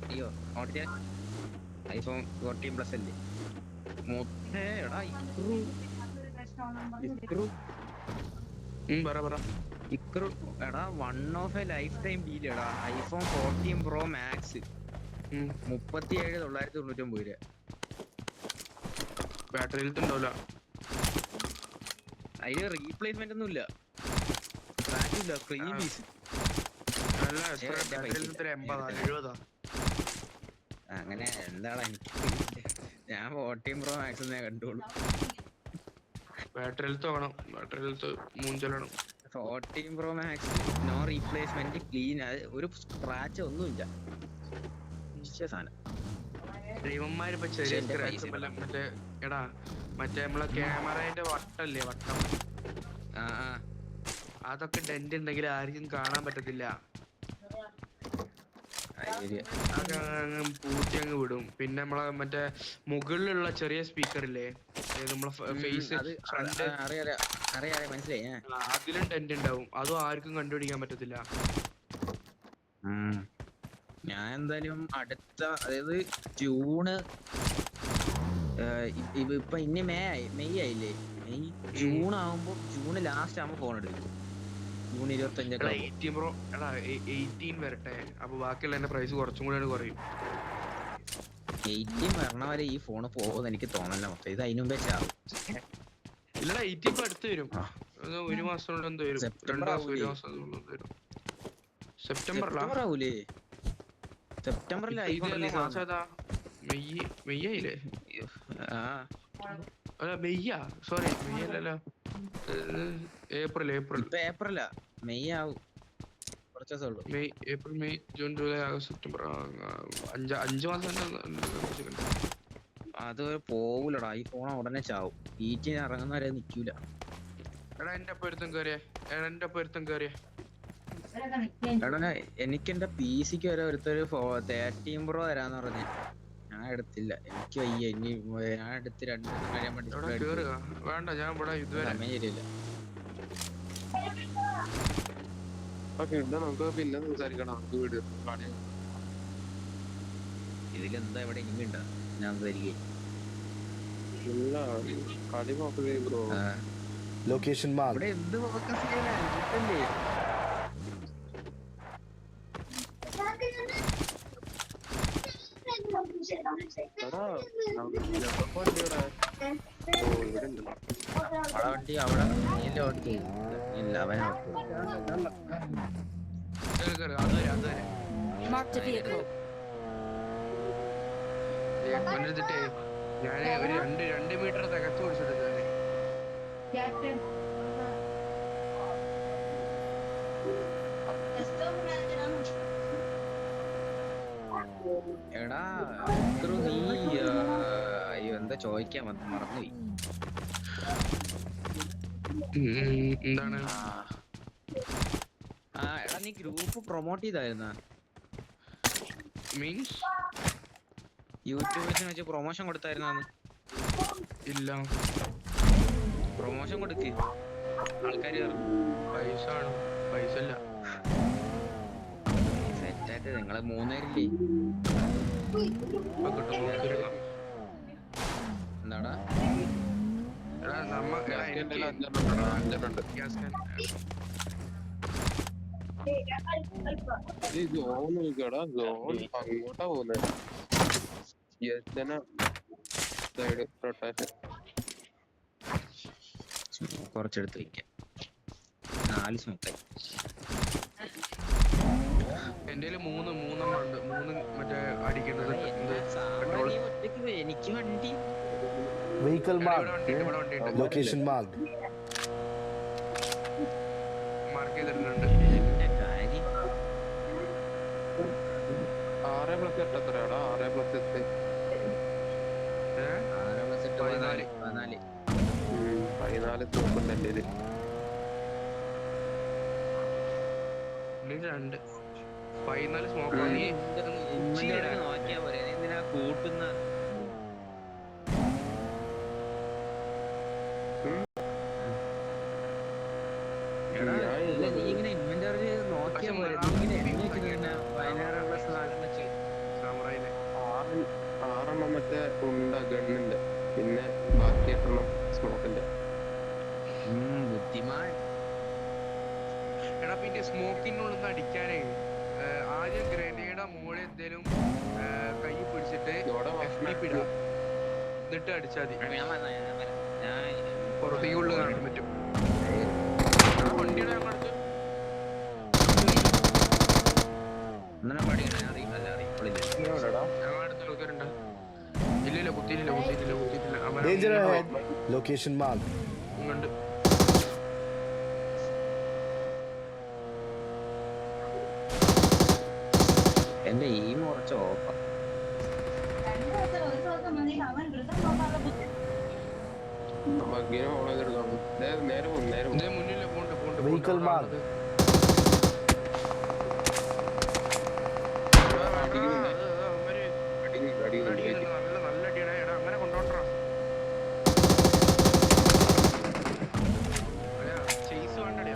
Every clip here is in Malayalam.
അയ്യോ നോട്ടിച്ചേ ഐഫോൺ 14 പ്ലസ് അല്ലേ എടാ പറ പറ എടാ one of A life time deal എടാ ഐഫോൺ 14 Pro Max 37,999 രൂപ. ബാറ്ററി ഹെൽത്ത് ഉണ്ടാവില്ല, അതിന് റീപ്ലേസ്മെന്റ് ഒന്നും ഇല്ല, സ്ക്രാച്ചും ഇല്ല, ക്ലീൻ പീസ്. അല്ല എത്ര ബാറ്ററി ഹെൽത്ത്? 80 70? അങ്ങനെ എന്താണ് എനിക്ക് ഞാൻ 14 Pro Max കണ്ടുള്ളൂ. ബാറ്ററി ഹെൽത്ത് വേണം, ബാറ്ററി ഹെൽത്ത് മൂഞ്ചലാണ്. 14 Pro Max no replacement, clean, ഒരു സ്ക്രാച്ച് ഒന്നുമില്ല, സാധനം. ഇവന്മാരിപ്പോ ചെറിയ സ്ക്രാച്ച് മറ്റേ എടാ മറ്റേ നമ്മളെ ക്യാമറേന്റെ വട്ടല്ലേ, വട്ടം, അതൊക്കെ ഡെന്റ് ഉണ്ടെങ്കിൽ ആർക്കും കാണാൻ പറ്റത്തില്ല, പൂട്ടി അങ്ങ് വിടും. പിന്നെ നമ്മളെ മറ്റേ മുകളിലുള്ള ചെറിയ സ്പീക്കർ ഇല്ലേ, നമ്മളെ ഫേസ് ഫ്രണ്ട്, മനസ്സിലായി, അതിലും ഡെന്റ് ഉണ്ടാവും, അതും ആർക്കും കണ്ടുപിടിക്കാൻ പറ്റത്തില്ല. ഞാൻ എന്തായാലും അടുത്ത, അതായത് ജൂണ്, ഇപ്പൊ ഇനി മെയ് ആയില്ലേ, ജൂൺ ആവുമ്പോ, ജൂണ് ലാസ്റ്റ് ആവുമ്പോ ഫോൺ എടുക്കും. ജൂൺ 25 18 Pro എടാ 18 വരട്ടെ, അപ്പൊ ബാക്കിയുള്ള എന്റെ പ്രൈസ് കുറച്ചും കൂടെ കുറയും. 18 വരണ വരെ ഈ ഫോൺ പോകുമെന്ന് എനിക്ക് തോന്നല്ല, മൊത്തം ഇത് അതിന് മുമ്പേ ചാവും. ഇല്ലടാ 18 Pro അടുത്ത് വരും, ഒരു മാസം കൊണ്ട് എന്ത് വരും, 2 മാസം, 1 മാസം വരും. സെപ്റ്റംബറിലാവൂലേ? സെപ്റ്റംബറിൽ ഐഫോൺ റിലീസ് മാസം മെയ്യായില്ലേ? അല്ല മെയ്യാ, സോറി മെയ് അല്ലല്ലോ, ഏപ്രിൽ. ഏപ്രിലാ, മെയ് ആവും, കുറച്ച് ദിവസമേ ഉള്ളൂ. May, April, May, June, July, August, September, 5 മാസം. അത് പോവൂലടാ, ഈ ഫോൺ ഉടനെ ചാവും, ഈറ്റി ഇറങ്ങുന്നവരെ നിക്കൂല. എടാ എന്റെ പൊരുത്തം കയറിയേ. എടാ എനിക്ക് എന്റെ PC-ക്ക് വരെ ഒരുത്തൊരു 13 Pro തരാന്ന് പറഞ്ഞ, ഞാൻ എടുത്തില്ല, എനിക്ക് വയ്യ, ഇനി ഞാൻ എടുത്ത് 2 വേണ്ട, ഞാൻ ഇവിടെ ഇതുവരെ സമയം ശരിയല്ല. നമുക്ക് പിന്നെ സംസാരിക്കണം, നമുക്ക് വീഡിയോ കാണാം. ഇതിലെന്താ ഇവിടെ ഇനിമി ഉണ്ടാ? ഞാൻ ഇല്ല, കളി നോക്കണേ ബ്രോ. Location mark. ഇവിടെ എന്ത് ഫോക്കസ് ചെയ്യാനല്ലേ? വണ്ടി അവിടെ ഓട്ടി ഇല്ല, അവനെ ഞാൻ ഒരു 2 മീറ്റർ തകർത്ത് പിടിച്ചിട്ടുണ്ട്. എടാ നീ അയ്യോ എന്താ ചോദിക്കാൻ മറന്നുപോയി. എന്താണ്? എടാ നീ ഗ്രൂപ്പ് പ്രൊമോട്ട് ചെയ്തായിരുന്ന? മീൻസ് യൂട്യൂബേഴ്സിന് വെച്ച് പ്രൊമോഷൻ കൊടുത്തായിരുന്ന? ഇല്ല, പ്രൊമോഷൻ കൊടുക്ക്, ആൾക്കാര് പൈസ ഇല്ല. സെറ്റായിട്ട് നിങ്ങള് 3 പേരില്ലേ? എന്താടാ അങ്ങോട്ടാ പോകുന്നത്. കുറച്ചെടുത്ത് വെക്കാം, 4 സ്മോക്കായി. എന്റെ 3 ഉണ്ട്, 3 മറ്റേ അടിക്കേണ്ടത്. എനിക്ക് വണ്ടി വെഹിക്കിൾ മാർക്ക്, ലൊക്കേഷൻ മാർക്ക് ചെയ്തിട്ടുണ്ട്. 6+8 എത്രയാടാ? 6+8 14 തോക്കുണ്ട് എന്റെ 2 14 സ്മോക്ക് നോക്കിയാ പോരെ, എന്തിനാ കൂട്ടുന്ന? നീ ഇങ്ങനെ ഇൻവെന്ററി നോക്കിയാ പോലെ, 16+4 ഒറ്റ ഉണ്ട ഗണ്ണിന്റെ പിന്നെ ബാക്കി 8 സ്മോക്കിന്റെ. ബുദ്ധിമാൻ. എടാ പിന്നെ സ്മോക്കിനുള്ളിൽ അടിക്കാനേ ആദ്യം ഗ്രനേഡ മോളെ എന്തേലും കൈ പിടിച്ചിട്ട് FTP ഇടാ. എന്നിട്ട് അടിച്ചാൽ മതി. ഞാൻ പുറത്തേക്ക് ഉള്ളു കാണാൻ പറ്റും. വണ്ടിയുടെ ഞങ്ങളടുത്ത് എവിടെടാ? ഞങ്ങളടുത്ത് ആൾക്കാരുണ്ട്. ഇല്ലില്ല കുത്തിയില്ല. Danger ahead. Location marked. ഇങ്ങോട്ട് എന്റെ ഈ കുറച്ച് ഓഫ. ബഗ്ഗിനെ ഫോളോ ചെയ്തെടുക്കാം. നേരെ പോകും. മുന്നിൽ പോണ്ട് Vehicle marked. നല്ല അടിയടാ. എടാ അങ്ങനെ കൊണ്ടോണ്ടാ. ചേസ് വേണ്ടടിയാ.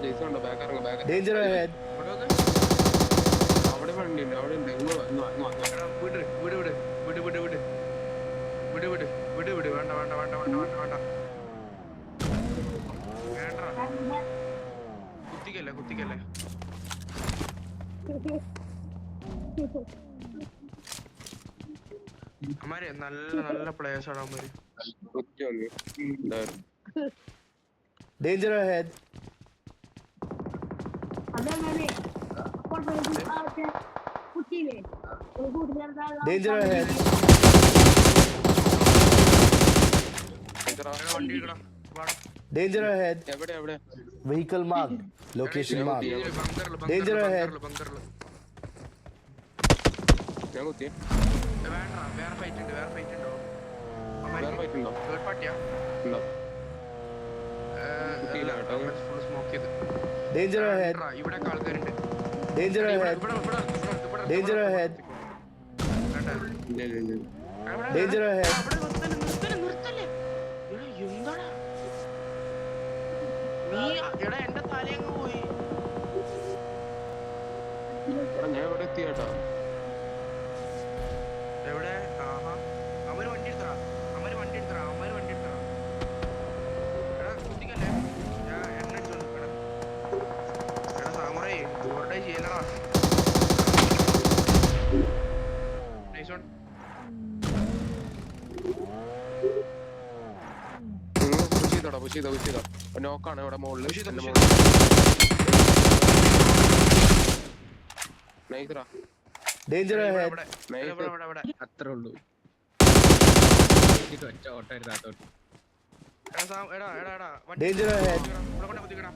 ജെയ്സ് കണ്ടോ ബാക്ക് ഇറങ്ങ. Danger ahead. അവിടെ വണ്ടിയുണ്ട്. അവിടെ ഉണ്ട്. എടാ വിട്. വേണ്ട. കുത്തിക്കല്ലേ. അമ്മാരെ നല്ല പ്ലേയേഴ്സ് ആണ് അമ്മാര്. കുത്തി വന്നു. Danger ahead. Danger ahead. വണ്ടി എടുക്കടാ. വാടാ. Danger ahead. എവിടെ Vehicle marked. Location marked. Danger ahead. ഞാൻ കുത്തി. വേറെ ഫൈറ്റ് ഉണ്ടോ? വേറെ ഫൈറ്റ് ഉണ്ടോ? തേർഡ് പാർട്ടിയാ? ഉണ്ടോ? കുത്തിയില്ല കേട്ടോ. ഫുൾ സ്മോക്ക് ചെയ്ത്. Danger ahead. ഇവിടെ ആൾക്കാരുണ്ട്. Danger ahead. Danger ahead. ഇല്ല. Danger ahead. നിർത്തല്ലേ. എന്താടാ നീ? എടാ എന്റെ തലയങ്ങ് പോയി. ഞാൻ ഇവിടെ എത്തി കേട്ടോ. എവിടെ? അവര് വണ്ടി എടുത്തറാ. എടാ കുത്തിക്കല്ലേ. ഞാൻ എണ്ണ അടിച്ചോണ്ട് എടാ സാമുറേ ഓവർടൈ ചെയ്യലടാ. Nice one. പുഷ് ചെയ്തോ. നോക്കാണ് ഇവിടെ മുകളിൽ. നൈസ്റാ. Danger ahead. ഇവിടെ. അത്രേ ഉള്ളൂ. ഒറ്റ ഓട്ടം എടുത്താത്തോട്ട്. എടാ Danger ahead. ഇവിടെ കുത്തിക്കടാ.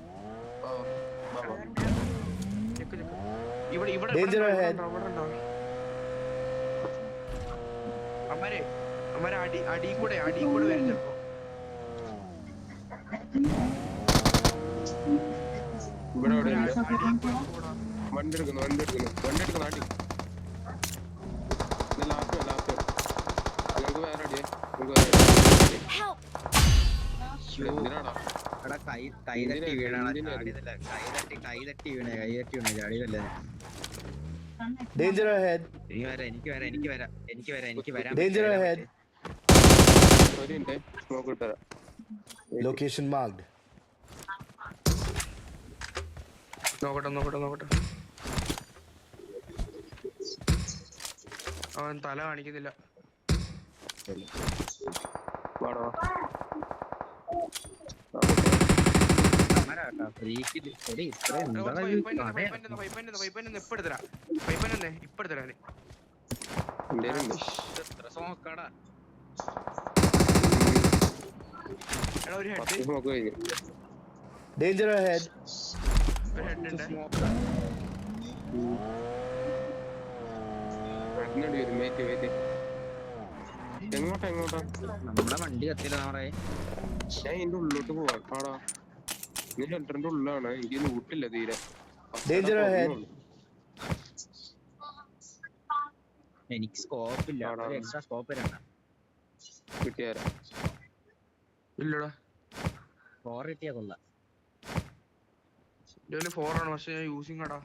ഇവിടെ Danger ahead. അമ്മാരെ അടി കൂടെ വരും ചിലപ്പോ. ഇവിടെ വണ്ടി എടുക്കുന്നു ആട്ടി. ലാസ്റ്റ് നിങ്ങൾക്ക് വേറെ അടിയേ. എന്തിനാടാ? എടാ കൈ തട്ടി വീണാണ്. കൈ തട്ടി വീണേ ചാടിയതല്ലേ. Danger ahead. എനിക്ക് വരാം. Danger ahead. ഒരു മിനിറ്റ് സ്മോക്ക് ഇട്ടുതരാം. Location marked. നോക്കട്ടെ. അവൻ തല കാണിക്കുന്നില്ല. വാടോ. ഇപ്പെടുത്തരാ. എന്തേലും എടാ ഒരു ഹെഡ് സ്മോക്ക് കഴിഞ്ഞു. Danger ahead. ഉണ്ട്. വെയിറ്റ്. എങ്ങോട്ടാ നമ്മളെ വണ്ടി കത്തില്ല നമ്മളെ. ഞാൻ ഇതിന്റെ ഉള്ളിലോട്ട് പോവാ. ആടാ നീ ഷെൽട്ടറിന്റെ ഉള്ളിലാണ്. എനിക്ക് ലൂട്ടില്ല തീരെ. Danger ahead. എനിക്ക് സ്കോപ്പ് ഇല്ല. എക്സ്ട്രാ സ്കോപ്പ് തരണ്ട. കിട്ടിയാരാ? ഇല്ലടാ 4 കിട്ടിയാ കൊള്ളാം. 4 ആണ് പക്ഷെ ഞാൻ യൂസിങ് ആടാ.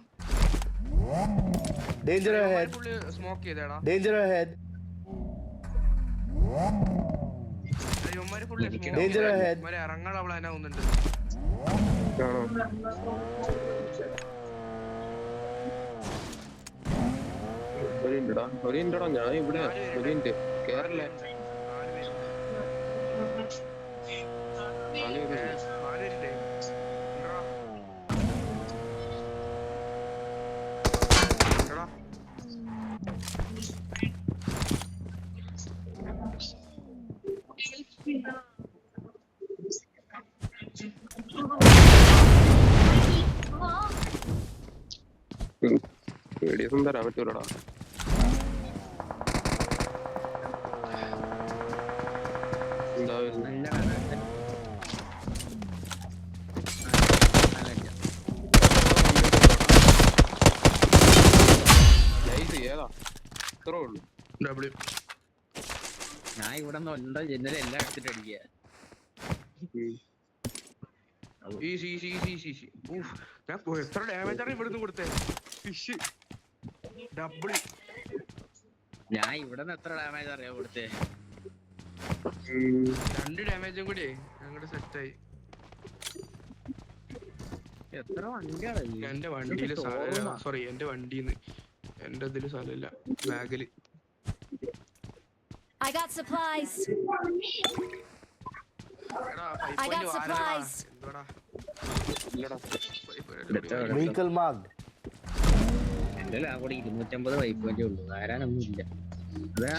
Danger ahead. സ്മോക്ക് ചെയ്തേടാ Danger ahead. ഇവന്മാര് ഫുള്ള് Danger ahead. ഇവന്മാര് ഇറങ്ങാൻ അവൾ തന്നെ ഒന്നുണ്ട് ആണോ ഒരു മിനിറ്റടാ ഞാൻ ഇവിടെ ഒരു മിനിറ്റ് കേറല്ലേ 4 പേരുണ്ട്. പേടിയൊന്നും തരാൻ പറ്റൂലടാ എന്താ വരുന്നത് നല്ല കഥ. നൈസ് ഏതാ ഇത്രേ ഉള്ളൂ ഡബ്ല്യു ഞാൻ ഇവിടെ നിന്ന് ഒന്നോ ജനല എല്ലാം എടുത്തിട്ട് അടിക്കുക. ഞാൻ എത്ര ഡാമേജ് ആണ് ഇവിടുന്ന് കൊടുത്തേ ഫിഷ് ഡബിൾ ഞാൻ ഇവിടെ നിന്ന് എത്ര ഡാമേജ് അറിയാം കൊടുത്തേ. 2 ഡാമേജും കൂടി ഞങ്ങളുടെ സെറ്റായി. എത്ര വണ്ടിയാണ് എന്റെ വണ്ടിയില് സോറി എന്റെ വണ്ടിന്ന് എന്റെ ഇതില് സ്ഥലമില്ല ബാഗില്. I got supplies. I got supplies. Vehicle marked. എന്റെ കൂടെ 250 വൈഫ് വണ്ടി ഉള്ളൂ, വരാനൊന്നും ഇല്ല. അതാ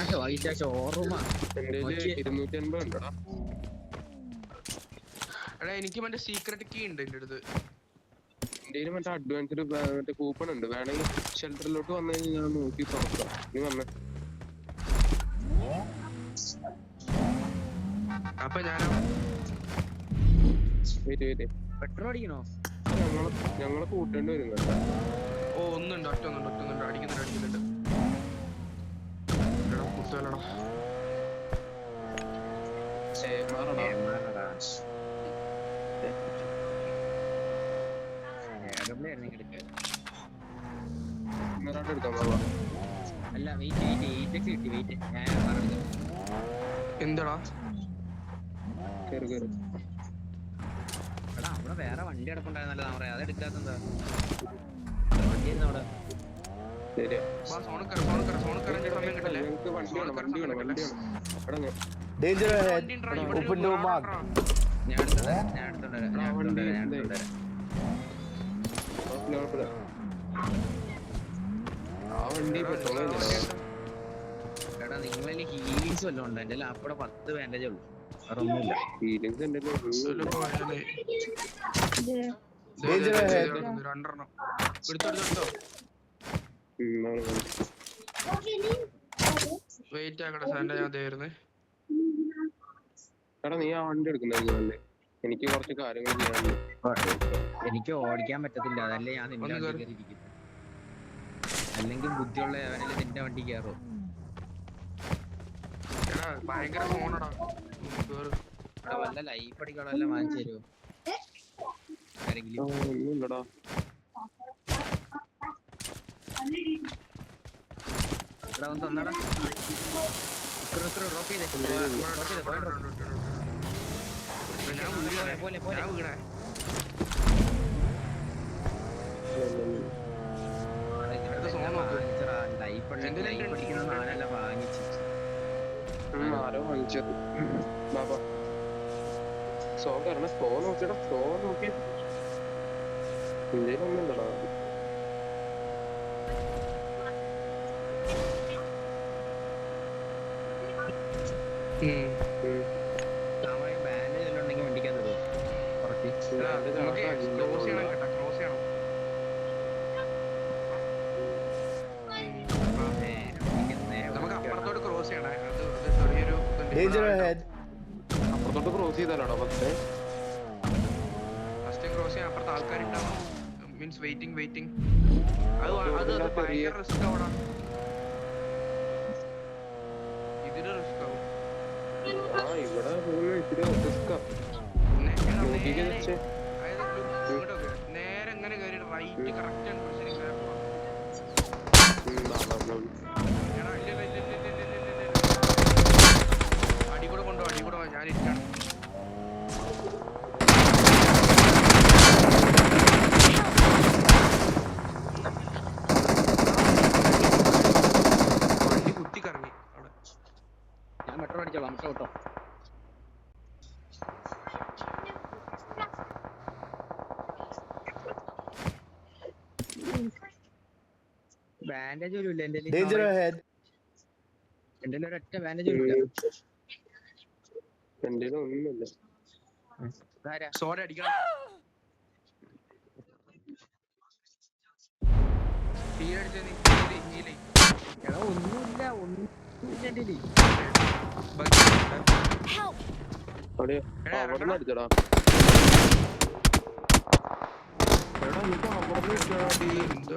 ഷോറൂമാ. എന്റെ 280 ഉണ്ടടാ. എടാ എനിക്ക് മറ്റേ സീക്രട്ട് കീ ഉണ്ട് എന്റെ അടുത്ത്. എന്റെ മറ്റേ അഡ്വാൻസ്ഡ് മറ്റേ കൂപ്പൺ ഉണ്ട്, വേണമെങ്കിൽ ഷെൽട്ടറിലോട്ട് വന്നു കഴിഞ്ഞാൽ ഞാൻ നോക്കി തുറക്കാം. നീ വന്നേ അപ്പൊ ഞാൻ പെട്രോൾ അടിക്കണോ? ഞങ്ങളെ കൂട്ടേണ്ടി വരും കേട്ടോ. ഓ ഒന്നുണ്ട് ഒറ്റൊന്നുണ്ട് അടിക്കുന്നുണ്ട് എടാ കുത്തലടാ എടുക്കാം ബാബാ. അല്ല വെയിറ്റ് ഞാൻ പറഞ്ഞു. എന്താടാ കേറ് എടാ അവിടെ വേറെ വണ്ടി കിടപ്പുണ്ടായിരുന്നല്ലോ താമറ, അത് എടുക്കാത്തെന്താ? വണ്ടി അവിടെ ശരിയാ. സോണക്കറ സമയം കിട്ടല്ലേ. ഞങ്ങൾക്ക് വണ്ടിയാണ്. എടാ Danger ahead. Open door marked. ഞാൻ എടുത്തോണ്ടരാം. ആ വണ്ടി പെട്രോൾ എടാ നിങ്ങളിൽ ഹീലിങ്സ് വല്ലതും ഉണ്ടോ? എന്റെ ലാപ്പടെ 10 ബാൻഡേജ് ഉള്ളൂ, വേറെ ഒന്നുമില്ല. ഫീലിങ്സ് എന്റെ Danger ahead. രണ്ടെണ്ണം എടുത്തോ വെയിറ്റ് ആക്കട്ടെ സാറിന്റെ ഞാൻ തരുന്നേ. എടാ നീ ആ വണ്ടി എടുക്കുന്നല്ലേ, എനിക്ക് കുറച്ച് കാര്യങ്ങൾ ചെയ്യാനുണ്ട്. എനിക്ക് ഓടിക്കാൻ പറ്റത്തില്ല, അതല്ലേ ഞാൻ നിന്റെ വണ്ടി കയറിയിരിക്കുന്നത്. അല്ലെങ്കിൽ ബുദ്ധിയുള്ള അവനല്ലേ നിന്റെ വണ്ടി കയറും. എടാ ഭയങ്കര ഫോണടാ ഇവിടെ വല്ല ലൈഫ് അടിക്കാളെല്ലാം വാങ്ങിച്ചു തരുമോ ആരെങ്കിലും? ഒന്നുമില്ലടാ. ഇവിടെ ഒന്ന് തന്നടാ. ഡ്രോപ്പ് ചെയ്തേ പോലെ ഞാൻ വീണേ. ലൈഫ് അടിക്കുന്ന സാധനം വാങ്ങിച്ചു. ആരോ വാങ്ങിച്ചത് ബാബാ. സോ കാരണം സ്ലോ നോക്കിയടാ, സ്ലോ നോക്കി ഇന്ത്യയിൽ ഒന്നുമില്ലടാ. ബാൻഡേജ് എല്ലാം ഉണ്ടെങ്കിൽ വണ്ടിക്കകത്ത് തരുമോ? കുറച്ച് ക്ലോസ് ചെയ്യണം കേട്ടോ, ക്ലോസ് ചെയ്യണം. നമുക്ക് അപ്പുറത്തോട്ട് ക്രോസ് ചെയ്യണേ. അത് ചെറിയൊരു Danger ahead. അപ്പുറത്തോട്ട് ക്രോസ് ചെയ്താലാണോ ഫസ്റ്റ് ക്രോസ് ചെയ്യാൻ? അപ്പുറത്ത് ആൾക്കാരുണ്ടാവും, മീൻസ് വെയിറ്റിംഗ്. അത് ഭയങ്കര റിസ്ക് ആവടാ, ഇതിന് റിസ്ക് ആവും. ആ ഇവിടെ ഇച്ചിരി റിസ്കാ. നേരെ എങ്ങനെ കയറി റൈറ്റ് കറക്റ്റ് ആണ്. എടാ, ഇല്ല. അടി കൂടെ കൊണ്ടോ ഞാൻ ഇരിക്കാണ്. വണ്ടി കുത്തി കറങ്ങി അവിടെ. ഞാൻ മെട്രോ അടിച്ചോളാം മെട്രോ കേട്ടോ. ബാൻഡേജ് പോലും ഇല്ല എന്റെ Danger ahead. എന്റെ ഒരൊറ്റ ബാൻഡേജ് പോലും ഇല്ല. എന്റെ ഒന്നുമില്ല. ഇതാരാ? സോഡ അടിക്കണം. തീരടിച്ച നീലേ എടാ ഒന്നുമില്ല എന്റെ കയ്യില്. Help! അവിടെ എടാ, അവിടെ നിന്ന് അടിച്ചടാ. എടാ എനിക്ക് അവിടെ നിന്ന്